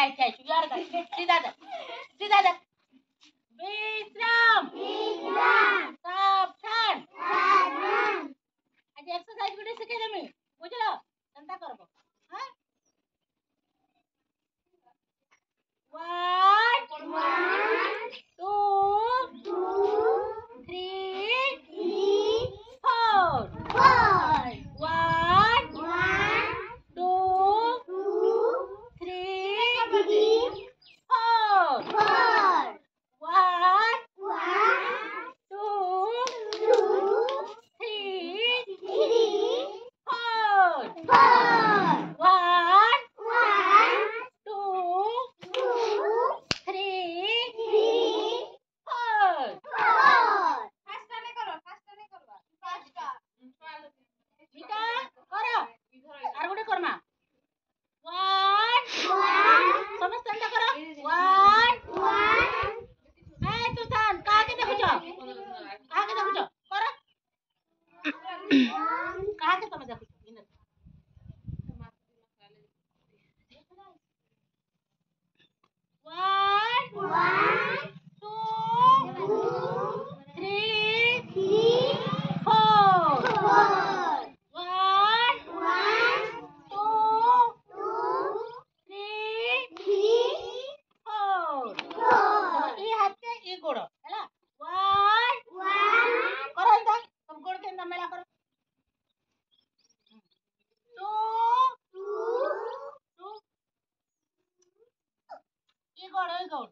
अच्छा you are correct सीधा जा विश्राम सावधान आज एक्सरसाइज गुटे शिखे देमी बुझलो चिंता करबो हां 1 2 3 4 1 2 3 4 1 2 3 4 1 2 3 4 फास्ट नहीं करो फास्ट मिका करो आर गुटे करमा 1 समस्त अंडा करो 1 ए तू सान काके देखुछ करो काके तुम देखुछ One, two, three, four. One, two, three, four. ये हाथ के ये गोड़ है ना 1 करो इंदा तुम गोड़ के अंदर मेला करो 2 ये गोड़